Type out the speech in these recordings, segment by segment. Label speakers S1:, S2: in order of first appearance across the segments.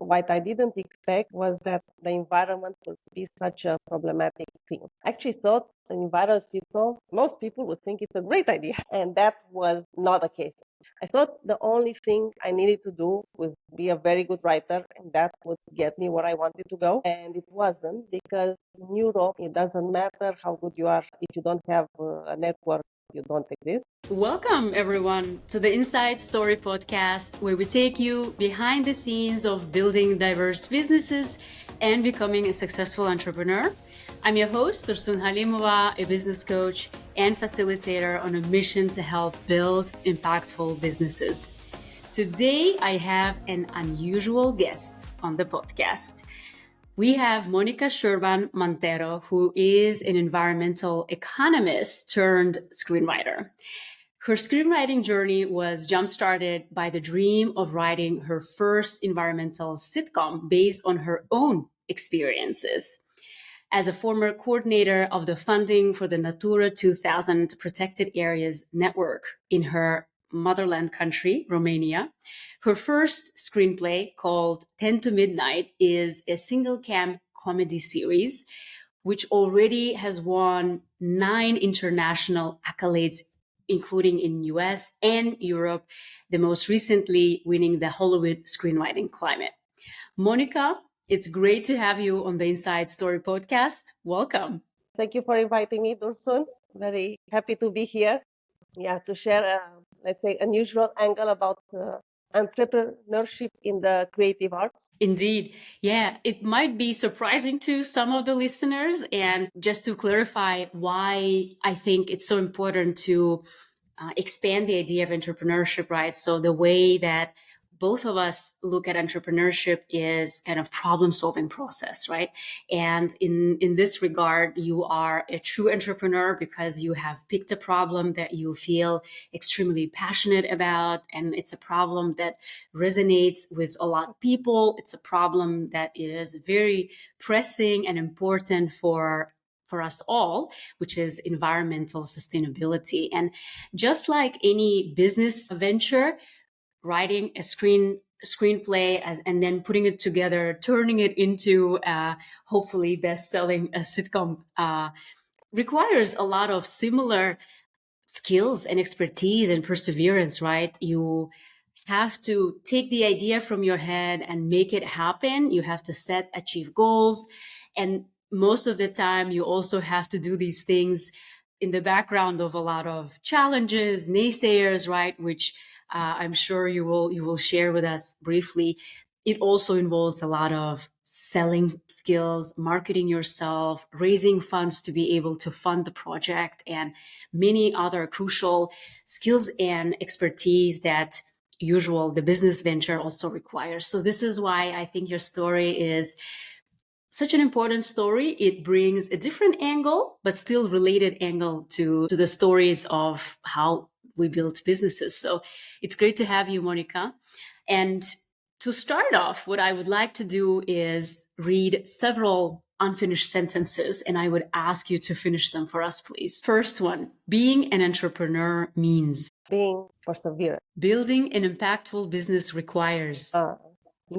S1: what I didn't expect was that the environment would be such a problematic thing. I actually thought an environmental sitcom, most people would think it's a great idea, and that was not the case. I thought the only thing I needed to do was be a very good writer, and that would get me where I wanted to go. And it wasn't, because in Europe, it doesn't matter how good you are. If you don't have a network, you don't exist.
S2: Welcome, everyone, to the Inside Story podcast, where we take you behind the scenes of building diverse businesses and becoming a successful entrepreneur. I'm your host, Tursun Halimova, a business coach and facilitator on a mission to help build impactful businesses. Today, I have an unusual guest on the podcast. We have Monica Serban Mantero, who is an environmental economist turned screenwriter. Her screenwriting journey was jump-started by the dream of writing her first environmental sitcom based on her own experiences. As a former coordinator of the funding for the Natura 2000 protected areas network in her motherland country, Romania, her first screenplay, called 10 to Midnight, is a single-cam comedy series, which already has won 9 international accolades, including in US and Europe, the most recently winning the Hollywood Screenwriting Climate. Monica, it's great to have you on the Inside Story podcast. Welcome.
S1: Thank you for inviting me, Dursun. Very happy to be here. Yeah, to share let's say, unusual angle about entrepreneurship in the creative arts.
S2: Indeed. Yeah, it might be surprising to some of the listeners. And just to clarify why I think it's so important to expand the idea of entrepreneurship, right? So the way that both of us look at entrepreneurship is kind of problem-solving process, right? And in this regard, you are a true entrepreneur because you have picked a problem that you feel extremely passionate about, and it's a problem that resonates with a lot of people. It's a problem that is very pressing and important for us all, which is environmental sustainability. And just like any business venture, writing a screenplay and then putting it together, turning it into hopefully best-selling sitcom requires a lot of similar skills and expertise and perseverance, right? You have to take the idea from your head and make it happen. You have to achieve goals. And most of the time, you also have to do these things in the background of a lot of challenges, naysayers, right? Which I'm sure you will share with us briefly. It also involves a lot of selling skills, marketing yourself, raising funds to be able to fund the project, and many other crucial skills and expertise that the business venture also requires. So this is why I think your story is such an important story. It brings a different angle, but still related angle to the stories of how we build businesses. So it's great to have you, Monica. And to start off, what I would like to do is read several unfinished sentences, and I would ask you to finish them for us, please. First one: being an entrepreneur means
S1: Being perseverant.
S2: Building an impactful business requires
S1: An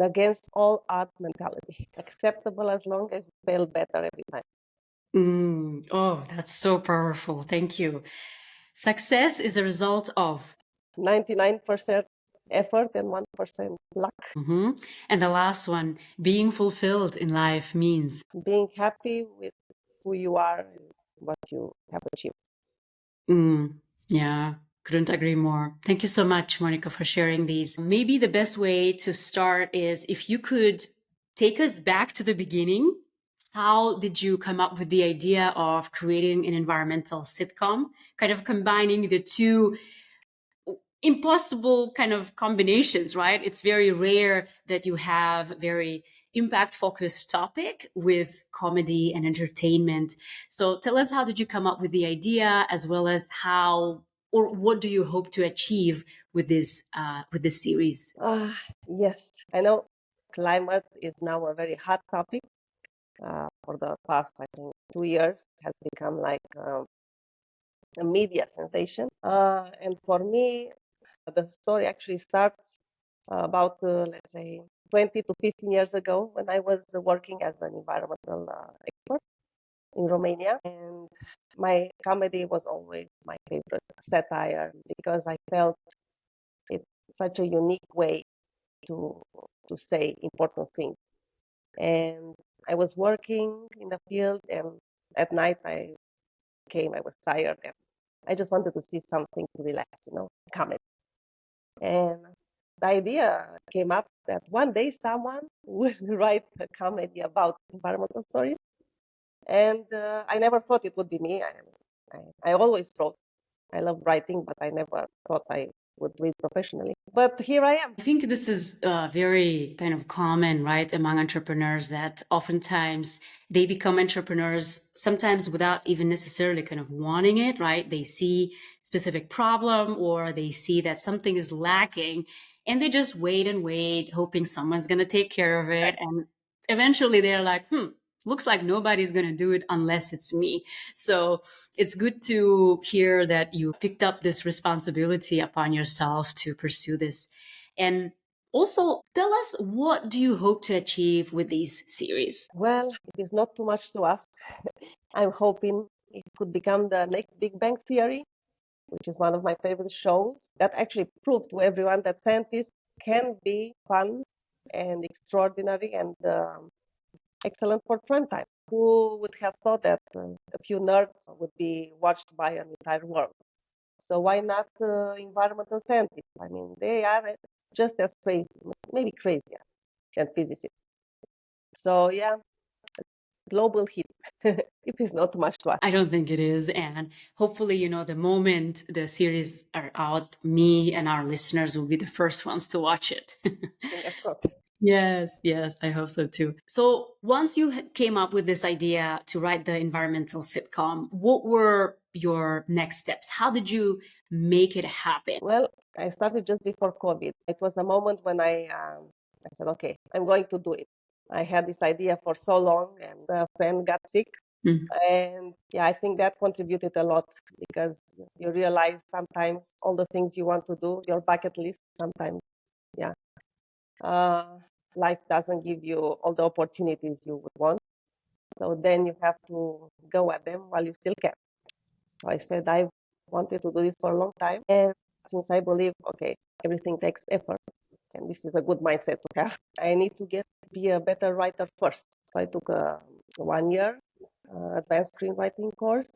S1: against all odds mentality. Acceptable as long as you fail better every time.
S2: Oh, that's so powerful. Thank you. Success is a result of
S1: 99% effort and 1% luck.
S2: And the last one: being fulfilled in life means
S1: Being happy with who you are and what you have achieved.
S2: Yeah, couldn't agree more. Thank you so much, Monica, for sharing these. Maybe the best way to start is if you could take us back to the beginning. How did you come up with the idea of creating an environmental sitcom, kind of combining the two impossible kind of combinations, right? It's very rare that you have very impact-focused topic with comedy and entertainment. So tell us, how did you come up with the idea, as well as how or what do you hope to achieve with this series?
S1: Yes, I know climate is now a very hot topic. For the past, I think, 2 years, it has become like a media sensation. And for me, the story actually starts about, let's say, 20 to 15 years ago when I was working as an environmental expert in Romania. And my comedy was always my favorite, satire, because I felt it's such a unique way to say important things. And I was working in the field, and at night I was tired, and I just wanted to see something to relax, comedy. And the idea came up that one day someone would write a comedy about environmental stories. And I never thought it would be me. I always wrote. I love writing, but I never thought I would do it professionally. But here I am.
S2: I think this is very kind of common, right, among entrepreneurs, that oftentimes they become entrepreneurs sometimes without even necessarily kind of wanting it, right? They see specific problem or they see that something is lacking and they just wait and wait, hoping someone's going to take care of it. And eventually they're like, looks like nobody's going to do it unless it's me. So it's good to hear that you picked up this responsibility upon yourself to pursue this. And also tell us, what do you hope to achieve with these series?
S1: Well, it is not too much to ask. I'm hoping it could become the next Big Bang Theory, which is one of my favorite shows that actually proved to everyone that scientists can be fun and extraordinary and excellent for prime time. Who would have thought that a few nerds would be watched by an entire world? So why not environmental scientists? I mean, they are just as crazy, maybe crazier than physicists. So yeah, global hit. If it's not too much to ask.
S2: I don't think it is. And hopefully, the moment the series are out, me and our listeners will be the first ones to watch it.
S1: Fingers crossed.
S2: Yes, I hope so too. So once you came up with this idea to write the environmental sitcom, what were your next steps? How did you make it happen?
S1: Well, I started just before COVID. It was a moment when I said, okay, I'm going to do it. I had this idea for so long, and a friend got sick. And yeah, I think that contributed a lot, because you realize sometimes all the things you want to do, your bucket list, sometimes, yeah, life doesn't give you all the opportunities you would want. So then you have to go at them while you still can. So I said, I wanted to do this for a long time. And since I believe, okay, everything takes effort, and this is a good mindset to have, I need to be a better writer first. So I took a 1 year advanced screenwriting course,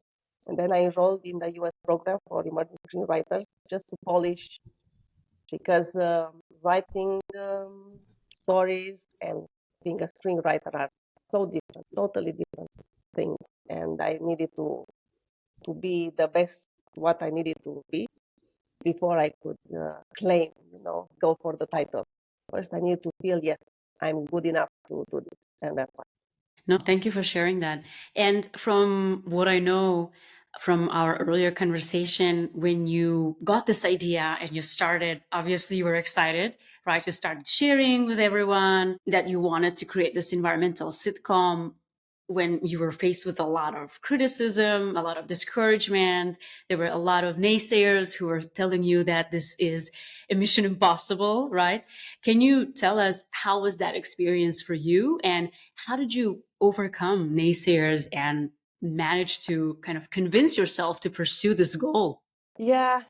S1: and then I enrolled in the US program for emerging screenwriters just to polish, because writing stories and being a screenwriter are so different, totally different things. And I needed to be the best what I needed to be before I could claim, go for the title. First, I need to feel, yes, I'm good enough to do this, and that's why.
S2: No, thank you for sharing that. And from what I know from our earlier conversation, when you got this idea and you started, obviously you were excited, right? You started sharing with everyone that you wanted to create this environmental sitcom when you were faced with a lot of criticism, a lot of discouragement. There were a lot of naysayers who were telling you that this is a mission impossible, right? Can you tell us, how was that experience for you, and how did you overcome naysayers and manage to kind of convince yourself to pursue this goal?
S1: Yeah,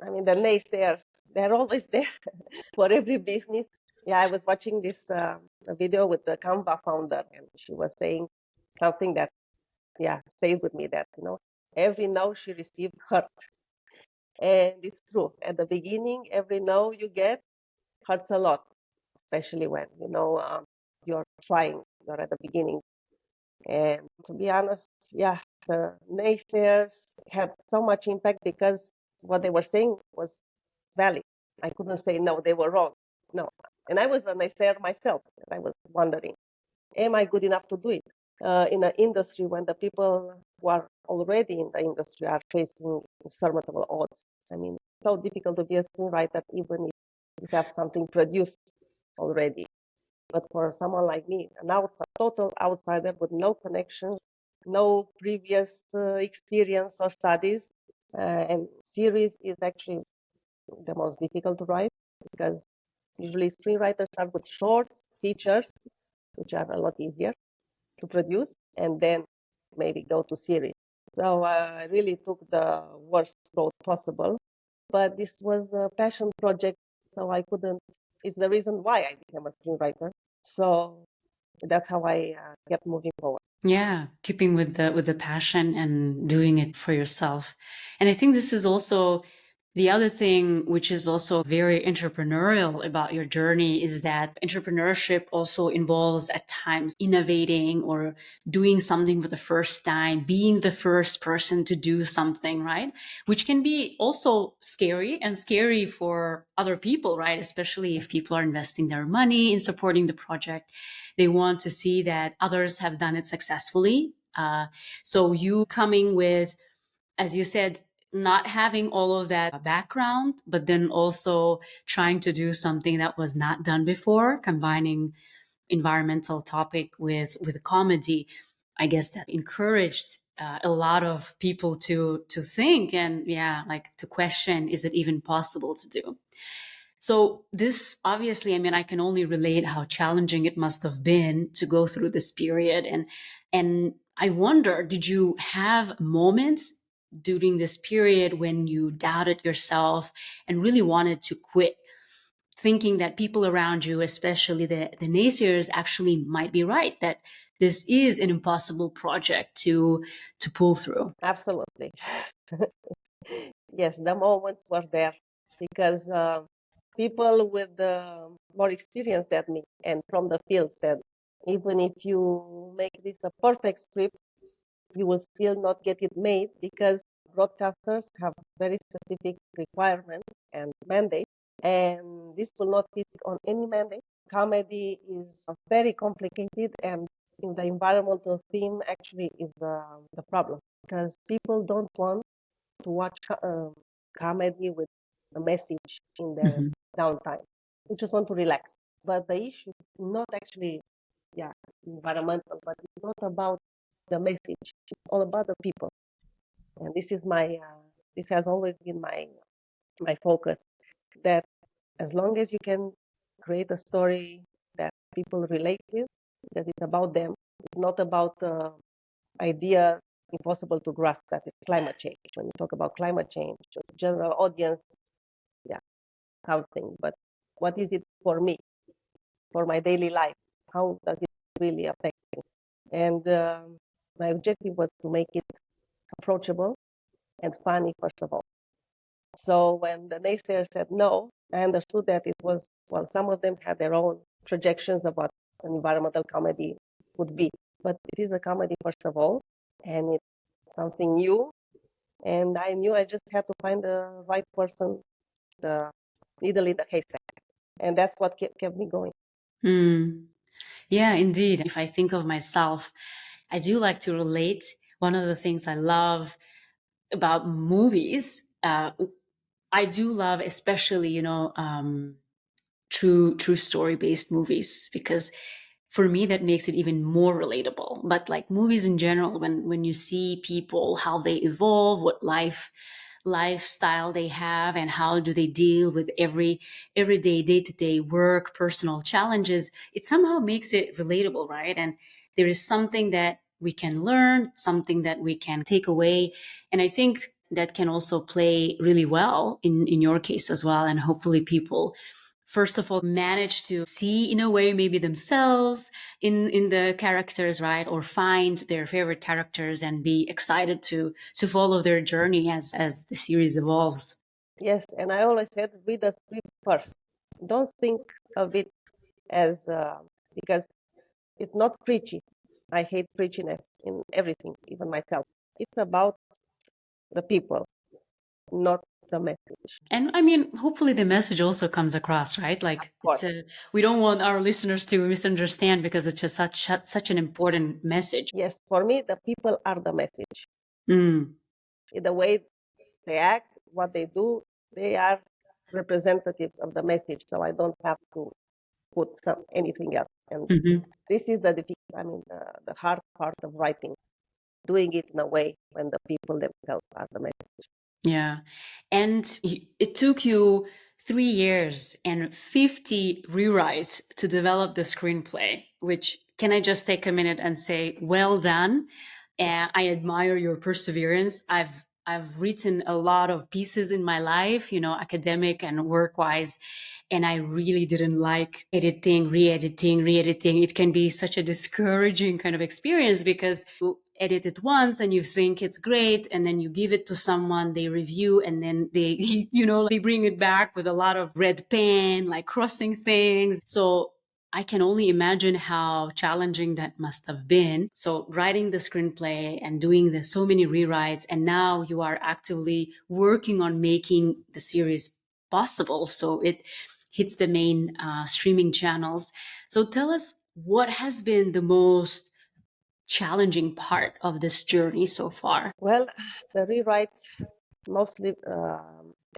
S1: I mean, the naysayers, they're always there for every business. Yeah, I was watching this video with the Canva founder, and she was saying something that, yeah, stayed with me, that, every no she received hurt. And it's true. At the beginning, every no you get hurts a lot, especially when, you're trying, you're at the beginning. And to be honest, yeah, the naysayers had so much impact because what they were saying was valid. I couldn't say, no, they were wrong. No. And I was a naysayer myself. And I was wondering, am I good enough to do it? In an industry when the people who are already in the industry are facing insurmountable odds. I mean, it's so difficult to be a screenwriter even if you have something produced already. But for someone like me, an total outsider with no connections, no previous experience or studies, and series is actually the most difficult to write, because usually screenwriters start with shorts, features, which are a lot easier to produce, and then maybe go to series. So I really took the worst road possible, but this was a passion project, so I couldn't. It's the reason why I became a screenwriter. So that's how I kept moving forward.
S2: Yeah, keeping with the passion and doing it for yourself. And I think this is also the other thing, which is also very entrepreneurial about your journey, is that entrepreneurship also involves at times innovating or doing something for the first time, being the first person to do something, right? Which can be also scary, and scary for other people, right? Especially if people are investing their money in supporting the project. They want to see that others have done it successfully. So you coming with, as you said, not having all of that background, but then also trying to do something that was not done before, combining environmental topic with comedy. I guess that encouraged a lot of people to think and like to question, is it even possible to do? So this obviously, I mean, I can only relate how challenging it must have been to go through this period. And I wonder, did you have moments during this period when you doubted yourself and really wanted to quit, thinking that people around you, especially the naysayers, actually might be right, that this is an impossible project to pull through?
S1: Absolutely. Yes, the moments were there because people with more experience than me and from the field said, even if you make this a perfect script, you will still not get it made because broadcasters have very specific requirements and mandates, and this will not fit on any mandate. Comedy is very complicated, and in the environmental theme actually is the problem because people don't want to watch comedy with a message in their
S2: Mhm.
S1: downtime. They just want to relax. But the issue is not actually, yeah, environmental, but it's not about the message. It's all about the people. And this is this has always been my focus. That as long as you can create a story that people relate with, that it's about them, it's not about idea impossible to grasp, that it's climate change. When you talk about climate change, general audience, yeah, something. But what is it for me, for my daily life? How does it really affect me? And my objective was to make it approachable and funny, first of all. So when the naysayers said no, I understood that it was, well, some of them had their own projections of what an environmental comedy would be. But it is a comedy, first of all, and it's something new. And I knew I just had to find the right person, the needle in the haystack. And that's what kept me going.
S2: Mm. Yeah, indeed. If I think of myself, I do like to relate. One of the things I love about movies, I do love, especially, true story based movies, because for me that makes it even more relatable. But like movies in general, when you see people, how they evolve, what lifestyle they have, and how do they deal with everyday day-to-day work, personal challenges, it somehow makes it relatable, right? And there is something that we can learn, something that we can take away. And I think that can also play really well in your case as well. And hopefully people, first of all, manage to see in a way maybe themselves in the characters, right? Or find their favorite characters and be excited to follow their journey as the series evolves.
S1: Yes, and I always said read the script first. Don't think of it as because it's not preachy. I hate preachiness in everything, even myself. It's about the people, not the message.
S2: And I mean, hopefully the message also comes across, right?
S1: Of
S2: Like
S1: course.
S2: we don't want our listeners to misunderstand, because it's just such an important message.
S1: Yes, for me, the people are the message.
S2: Mm.
S1: In the way they act, what they do, they are representatives of the message. So I don't have to put anything else. And
S2: Hmm.
S1: this is the hard part of writing, doing it in a way when the people themselves are the message.
S2: Yeah. And it took you 3 years and 50 rewrites to develop the screenplay, which, can I just take a minute and say, well done. And I admire your perseverance. I've written a lot of pieces in my life, academic and work wise, and I really didn't like editing, re-editing. It can be such a discouraging kind of experience because you edit it once and you think it's great, and then you give it to someone, they review, and then they, they bring it back with a lot of red pen, like crossing things. So I can only imagine how challenging that must have been. So writing the screenplay and doing so many rewrites, and now you are actively working on making the series possible. So it hits the main streaming channels. So tell us, what has been the most challenging part of this journey so far?
S1: Well, the rewrites mostly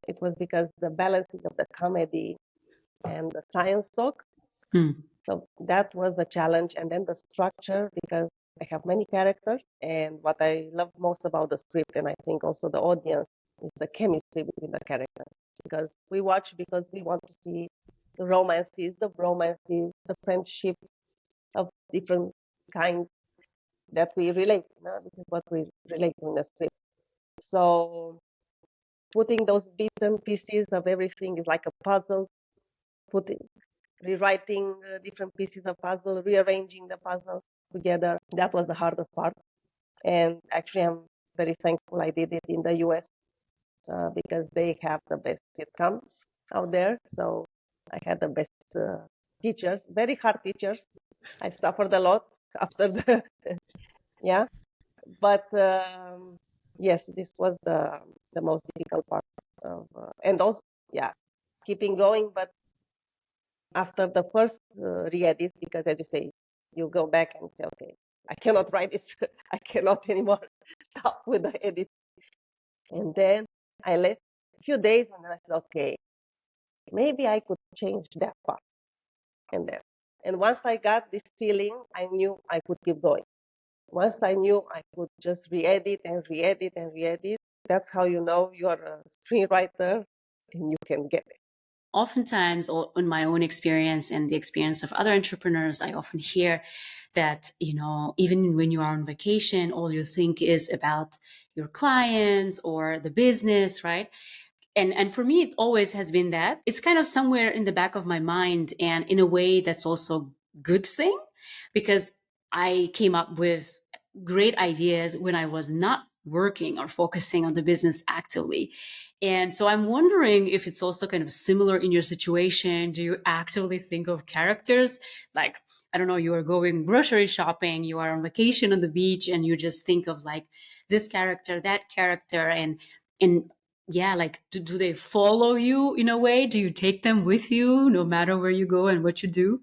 S1: it was because the balancing of the comedy and the science talk. So that was the challenge. And then the structure, because I have many characters. And what I love most about the script, and I think also the audience, is the chemistry between the characters. Because we watch because we want to see the romances, the friendships of different kinds that we relate. This is what we relate in the script. So putting those bits and pieces of everything is like a puzzle. Rewriting different pieces of puzzle, rearranging the puzzle together. That was the hardest part. And actually, I'm very thankful I did it in the US because they have the best sitcoms out there. So I had the best teachers, very hard teachers. I suffered a lot after the, yeah. But yes, this was the most difficult part of, and also, yeah, keeping going. But after the first re-edit, because as you say, you go back and say, okay, I cannot write this. I cannot anymore stop with the edit. And then I left a few days and then I said, okay, maybe I could change that part. And once I got this feeling, I knew I could keep going. Once I knew I could just re-edit and re-edit and re-edit, that's how you know you're a screenwriter and you can get it.
S2: Oftentimes, in my own experience and the experience of other entrepreneurs, I often hear that, even when you are on vacation, all you think is about your clients or the business, right? And for me, it always has been that. It's kind of somewhere in the back of my mind, and in a way that's also a good thing, because I came up with great ideas when I was not working or focusing on the business actively. And so I'm wondering if it's also kind of similar in your situation. Do you actively think of characters? Like, I don't know, you are going grocery shopping, you are on vacation on the beach, and you just think of like this character, that character, and yeah, like do they follow you in a way? Do you take them with you no matter where you go and what you do?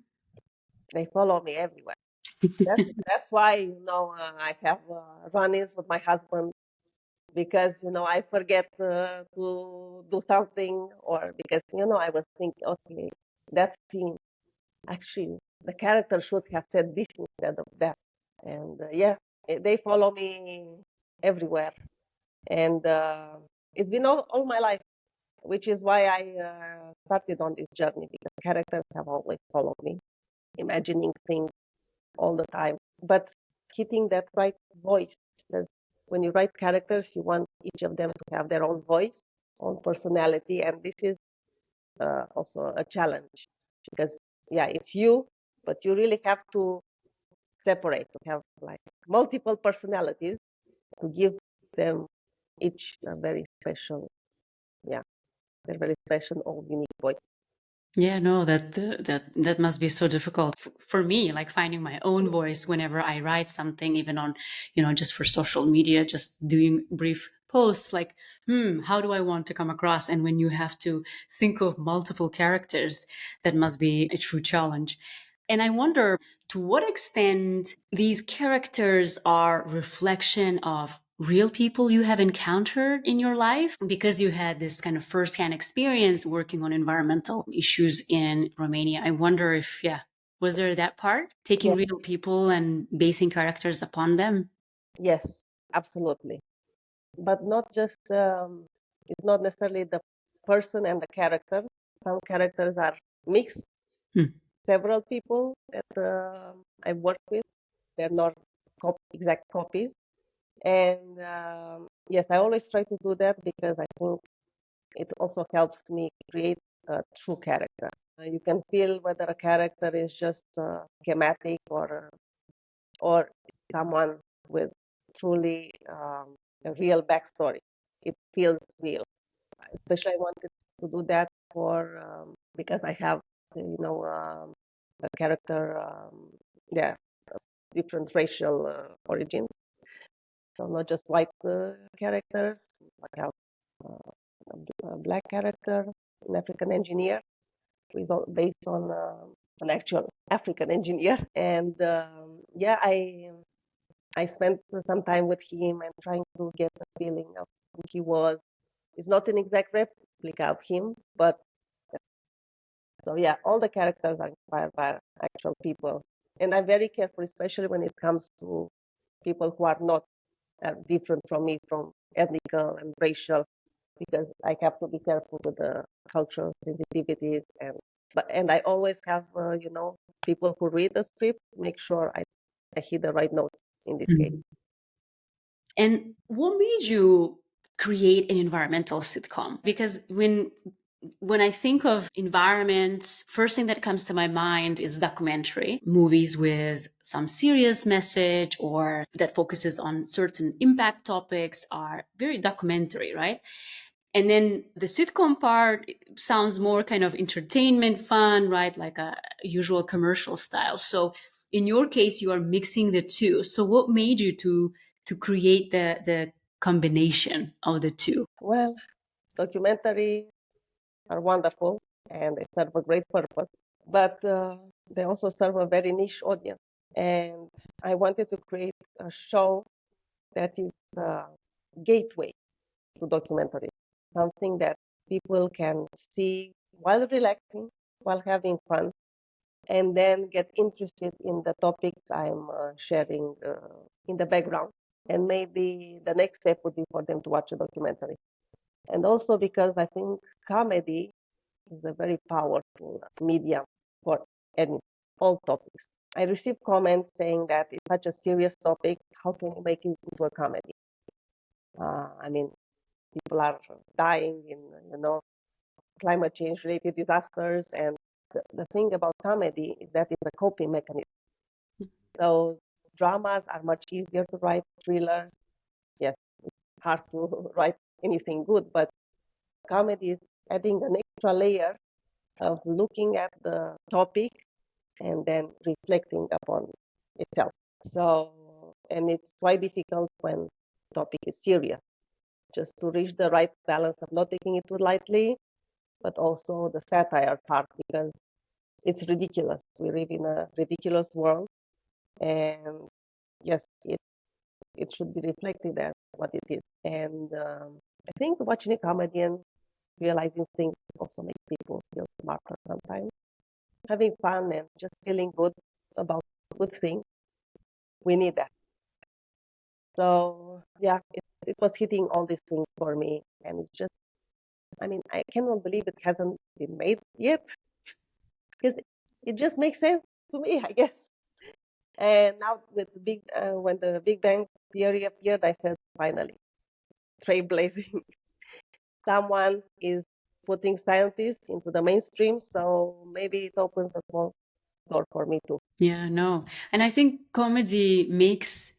S1: They follow me everywhere. That's why I have run-ins with my husband because I forget to do something, or because I was thinking, okay, that scene actually the character should have said this instead of that, and yeah, they follow me everywhere, and it's been all my life, which is why I started on this journey, because characters have always followed me, imagining things all the time, but hitting that right voice. Because when you write characters, you want each of them to have their own voice, own personality, and this is also a challenge because yeah, it's you, but you really have to separate, to have like multiple personalities to give them each a very special, yeah, their very special, own unique voice.
S2: Yeah, no, that must be so difficult for me, like finding my own voice whenever I write something, even on, just for social media, just doing brief posts, like, how do I want to come across? And when you have to think of multiple characters, that must be a true challenge. And I wonder to what extent these characters are reflection of real people you have encountered in your life, because you had this kind of firsthand experience working on environmental issues in Romania. I wonder if, yeah, was there that part, taking
S1: Yes,
S2: real people and basing characters upon them?
S1: yes, absolutely. But not just, it's not necessarily the person and the character. Some characters are mixed.
S2: Hmm.
S1: Several people that I work with, they're not exact copies. And yes, I always try to do that because I think it also helps me create a true character. You can feel whether a character is just schematic or someone with truly a real backstory. It feels real. Especially I wanted to do that for because I have a character yeah different racial origins, so not just white characters. I have a black character, an African engineer who is based on an actual African engineer, and yeah, I spent some time with him and trying to get a feeling of who he was. It's not an exact replica of him, but so yeah, all the characters are inspired by actual people, and I'm very careful, especially when it comes to people who are not different from me, from ethnical and racial, because I have to be careful with the cultural sensitivities and I always have people who read the script make sure I hit the right notes in this case.
S2: And what made you create an environmental sitcom? Because when I think of environment, first thing that comes to my mind is documentary movies with some serious message or that focuses on certain impact topics are very documentary, right? And then the sitcom part sounds more kind of entertainment, fun, right? Like a usual commercial style. So in your case, you are mixing the two. So what made you to create the combination of the two?
S1: Well, documentaries are wonderful and they serve a great purpose, but they also serve a very niche audience. And I wanted to create a show that is a gateway to documentary, something that people can see while relaxing, while having fun, and then get interested in the topics I'm sharing in the background. And maybe the next step would be for them to watch a documentary. And also because I think comedy is a very powerful medium for any all topics. I received comments saying that it's such a serious topic. How can you make it into a comedy? I mean, people are dying in climate change related disasters, and the thing about comedy is that it's a coping mechanism. So dramas are much easier to write. Thrillers, yes, hard to write anything good, but comedy is adding an extra layer of looking at the topic and then reflecting upon itself. So, and it's quite difficult when the topic is serious, just to reach the right balance of not taking it too lightly, but also the satire part, because it's ridiculous. We live in a ridiculous world, and yes, it should be reflected as what it is. And I think watching a comedy and realizing things also makes people feel smarter sometimes. Having fun and just feeling good about good things, we need that. So yeah, it was hitting all these things for me, and it's just, I mean, I cannot believe it hasn't been made yet, because it just makes sense to me, I guess. And now with the when the Big Bang Theory appeared, I said, finally, trailblazing. Someone is putting scientists into the mainstream, so maybe it opens a small door for me too.
S2: Yeah, no. And I think comedy makes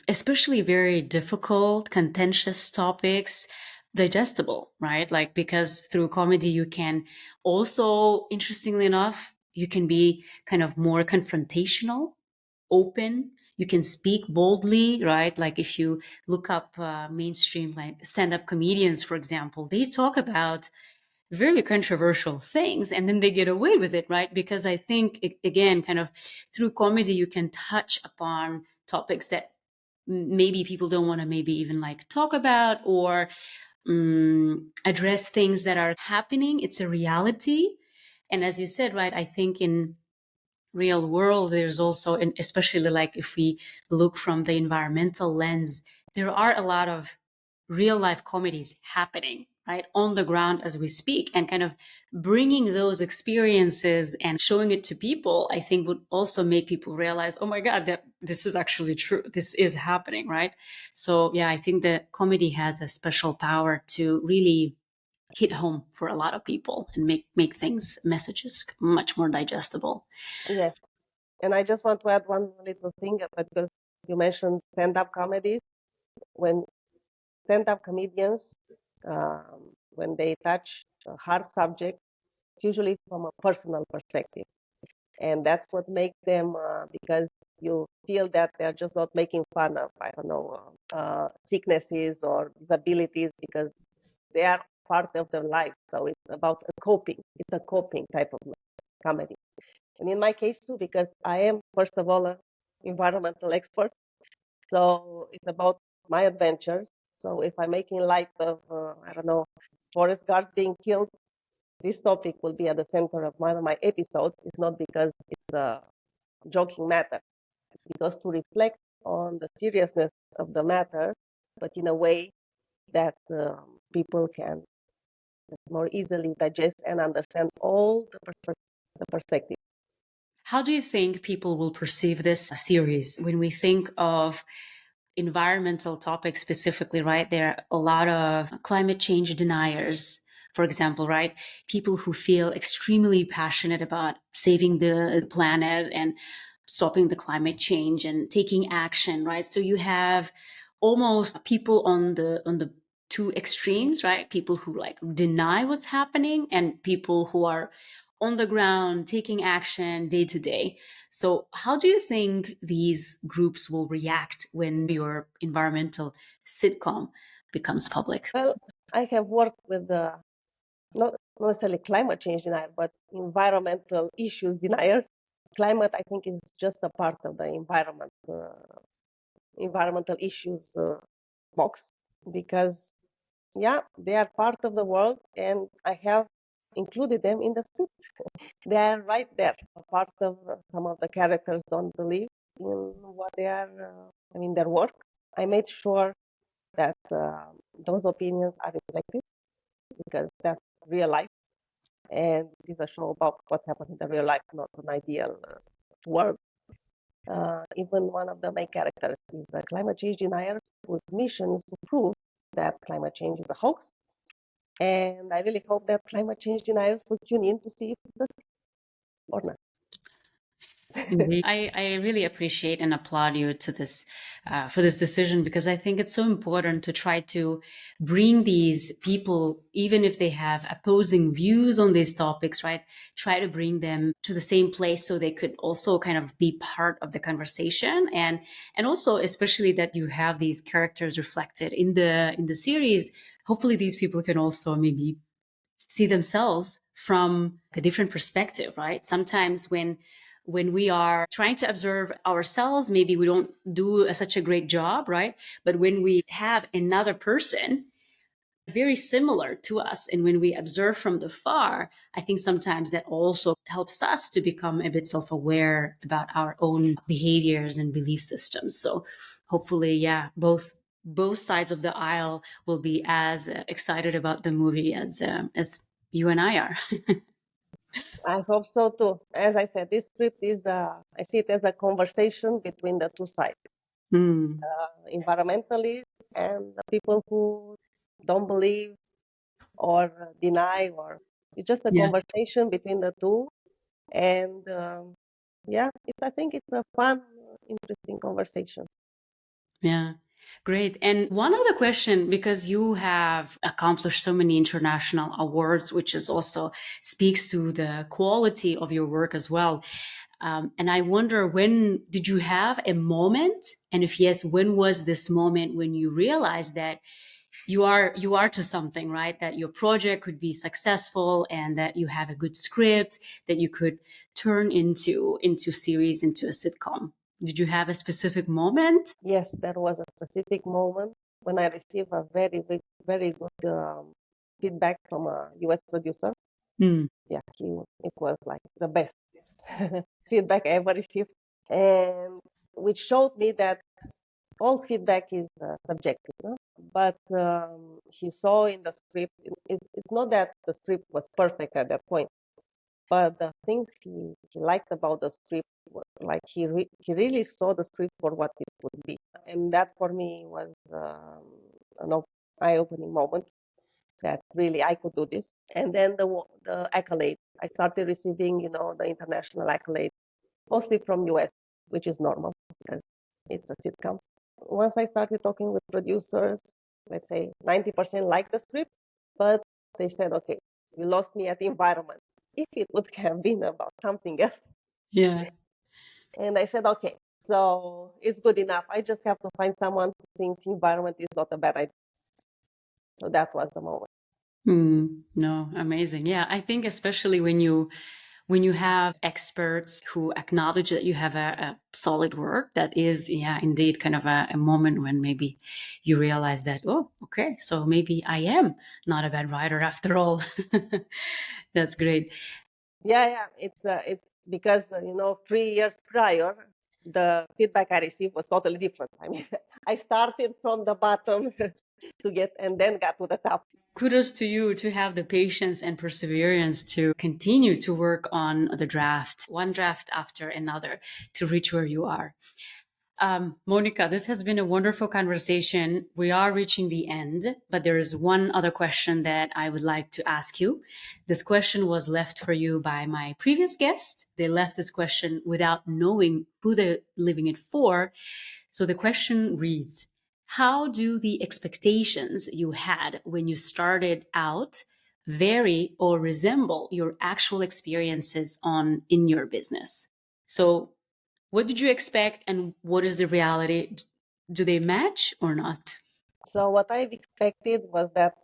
S2: especially very difficult, contentious topics digestible, right? Like, because through comedy, you can also, interestingly enough, you can be kind of more confrontational, open. You can speak boldly, right? Like if you look up mainstream like stand-up comedians, for example, they talk about very controversial things and then they get away with it, right? Because I think, again, kind of through comedy, you can touch upon topics that maybe people don't want to maybe even like talk about or address things that are happening. It's a reality. And as you said, right, I think in real world, there's also, and especially like if we look from the environmental lens, there are a lot of real life comedies happening, right, on the ground as we speak, and kind of bringing those experiences and showing it to people, I think would also make people realize, oh my God, that this is actually true. This is happening, right? So yeah, I think that comedy has a special power to really hit home for a lot of people and make things, messages much more digestible.
S1: Yes. And I just want to add one little thing, because you mentioned stand-up comedy. When stand-up comedians, when they touch a hard subject, usually from a personal perspective. And that's what makes them, because you feel that they're just not making fun of, I don't know, sicknesses or disabilities, because they are part of their life. So it's about a coping. It's a coping type of comedy. And in my case too, because I am, first of all, an environmental expert. So it's about my adventures. So if I'm making light of, I don't know, forest guards being killed, this topic will be at the center of one of my episodes. It's not because it's a joking matter, it's because to reflect on the seriousness of the matter, but in a way that people can more easily digest and understand all the perspectives.
S2: How do you think people will perceive this series when we think of environmental topics specifically, right? There are a lot of climate change deniers, for example, right? People who feel extremely passionate about saving the planet and stopping the climate change and taking action, right? So you have almost people on the two extremes, right? People who like deny what's happening and people who are on the ground taking action day to day. So, how do you think these groups will react when your environmental sitcom becomes public?
S1: Well, I have worked with not necessarily climate change deniers, but environmental issues deniers. Climate, I think, is just a part of the environmental issues box, because, yeah, they are part of the world, and I have included them in the script. They are right there. A part of some of the characters don't believe in what they are, their work. I made sure that those opinions are reflected, because that's real life, and it is a show about what happens in the real life, not an ideal world. Even one of the main characters is a climate change denier whose mission is to prove that climate change is a hoax. And I really hope that climate change deniers will tune in to see if it's the or not.
S2: Indeed. I really appreciate and applaud you to this for this decision, because I think it's so important to try to bring these people, even if they have opposing views on these topics, right? Try to bring them to the same place so they could also kind of be part of the conversation, and also especially that you have these characters reflected in the series. Hopefully, these people can also maybe see themselves from a different perspective, right? Sometimes when we are trying to observe ourselves, maybe we don't do such a great job, right? But when we have another person very similar to us, and when we observe from the far, I think sometimes that also helps us to become a bit self-aware about our own behaviors and belief systems. So hopefully, yeah, both sides of the aisle will be as excited about the movie as you and I are.
S1: I hope so too. As I said, this script is, I see it as a conversation between the two sides,
S2: Mm,
S1: environmentalists and the people who don't believe or deny, or it's just a
S2: yeah.
S1: conversation between the two. And yeah, I think it's a fun, interesting conversation.
S2: Yeah, great. And one other question, because you have accomplished so many international awards, which is also speaks to the quality of your work as well. And I wonder, when did you have a moment? And if yes, when was this moment when you realized that you are to something, right? That your project could be successful and that you have a good script that you could turn into series, into a sitcom. Did you have a specific moment?
S1: Yes, there was a specific moment when I received a very good feedback from a US producer.
S2: Mm.
S1: Yeah, it was like the best feedback I ever received, and which showed me that all feedback is subjective, no? But he saw in the script, it's not that the script was perfect at that point, but the things he liked about the script were like he really saw the script for what it would be, and that for me was an eye-opening moment that really I could do this. And then the accolades, I started receiving, the international accolades, mostly from US, which is normal because it's a sitcom. Once I started talking with producers, let's say 90% liked the script, but they said, okay, you lost me at the environment. If it would have been about something else.
S2: Yeah.
S1: And I said, okay, so it's good enough. I just have to find someone who thinks environment is not a bad idea. So that was the moment.
S2: No, amazing. Yeah, I think especially when you have experts who acknowledge that you have a solid work, that is, yeah, indeed kind of a moment when maybe you realize that, oh, okay, so maybe I am not a bad writer after all. That's great.
S1: Yeah. It's because 3 years prior, the feedback I received was totally different. I mean, I started from the bottom to get, and then got to the top.
S2: Kudos to you to have the patience and perseverance to continue to work on the draft, one draft after another, to reach where you are. Monica, this has been a wonderful conversation. We are reaching the end, but there is one other question that I would like to ask you. This question was left for you by my previous guest. They left this question without knowing who they're leaving it for. So the question reads, how do the expectations you had when you started out vary or resemble your actual experiences in your business? So what did you expect and what is the reality? Do they match or not?
S1: So what I expected was that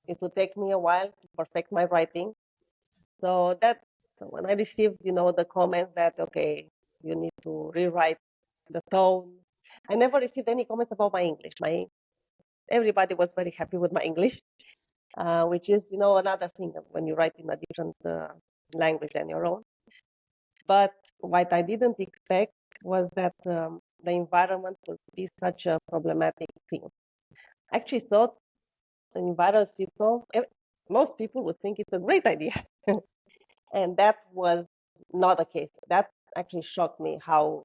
S1: it would take me a while to perfect my writing. So when I received, the comments that, okay, you need to rewrite the tone. I never received any comments about my English. Everybody was very happy with my English, which is, another thing when you write in a different language than your own. But what I didn't expect was that the environment would be such a problematic thing. I actually thought an environmental sitcom, most people would think it's a great idea. And that was not the case. That actually shocked me how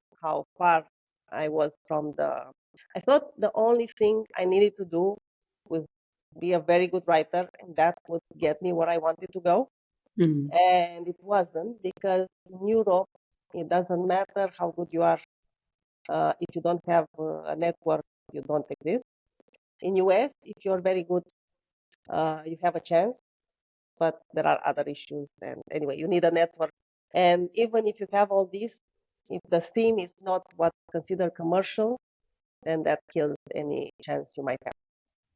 S1: far I was from the. I thought the only thing I needed to do was be a very good writer, and that would get me where I wanted to go.
S2: Mm.
S1: And it wasn't, because in Europe, it doesn't matter how good you are. If you don't have a network, you don't exist. In US, if you're very good, you have a chance, but there are other issues. And anyway, you need a network. And even if you have all this, if the theme is not what's considered commercial, then that kills any chance you might have.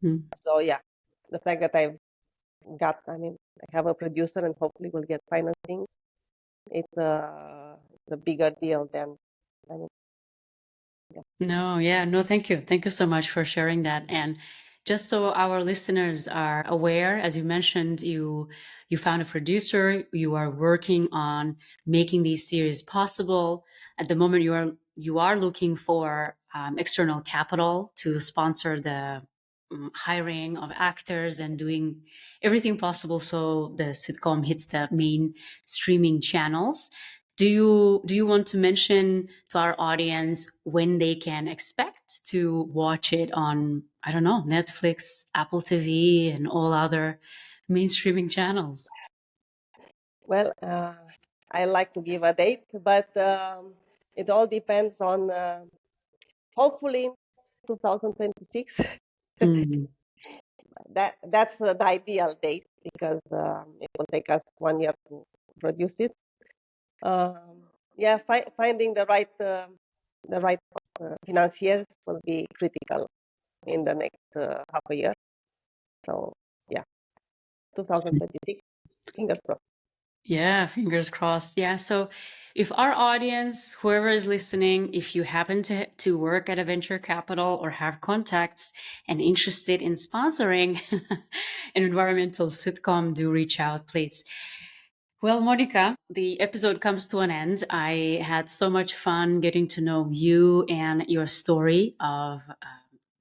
S2: Mm.
S1: So yeah, the fact that I have a producer and hopefully will get financing, it's a bigger deal than, I mean, yeah.
S2: No, thank you. Thank you so much for sharing that. And just so our listeners are aware, as you mentioned, you found a producer, you are working on making these series possible. At the moment, you are looking for external capital to sponsor the hiring of actors and doing everything possible so the sitcom hits the main streaming channels. Do you want to mention to our audience when they can expect to watch it on, I don't know, Netflix, Apple TV, and all other main streaming channels?
S1: Well, I like to give a date, but it all depends on hopefully 2026.
S2: Mm.
S1: That's the ideal date, because it will take us 1 year to produce it. Yeah, finding the right financiers will be critical in the next half a year. So yeah, 2026, fingers crossed.
S2: Yeah, fingers crossed. Yeah. So if our audience, whoever is listening, if you happen to work at a venture capital or have contacts and interested in sponsoring an environmental sitcom, do reach out, please. Well, Monica, the episode comes to an end. I had so much fun getting to know you and your story of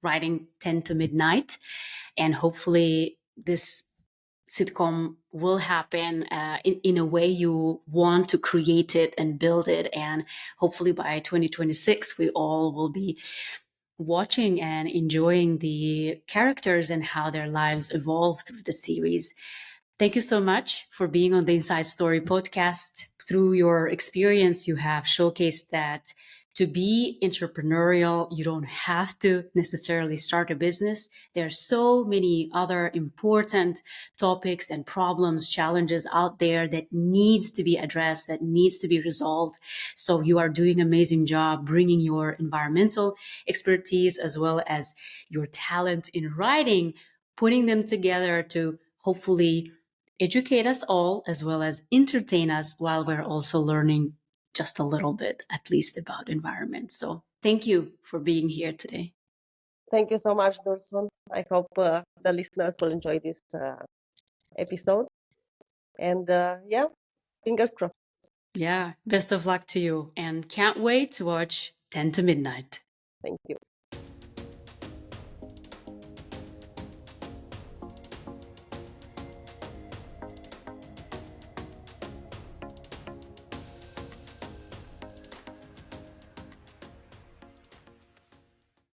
S2: writing 10 to midnight. And hopefully, this sitcom will happen in a way you want to create it and build it. And hopefully, by 2026, we all will be watching and enjoying the characters and how their lives evolve through the series. Thank you so much for being on the Inside Story podcast. Through your experience, you have showcased that to be entrepreneurial, you don't have to necessarily start a business. There are so many other important topics and problems, challenges out there that needs to be addressed, that needs to be resolved. So you are doing an amazing job bringing your environmental expertise as well as your talent in writing, putting them together to hopefully educate us all as well as entertain us while we're also learning just a little bit, at least about environment. So thank you for being here today.
S1: Thank you so much, Dursun. I hope the listeners will enjoy this episode. And yeah, fingers crossed.
S2: Yeah, best of luck to you and can't wait to watch 10 to midnight.
S1: Thank you.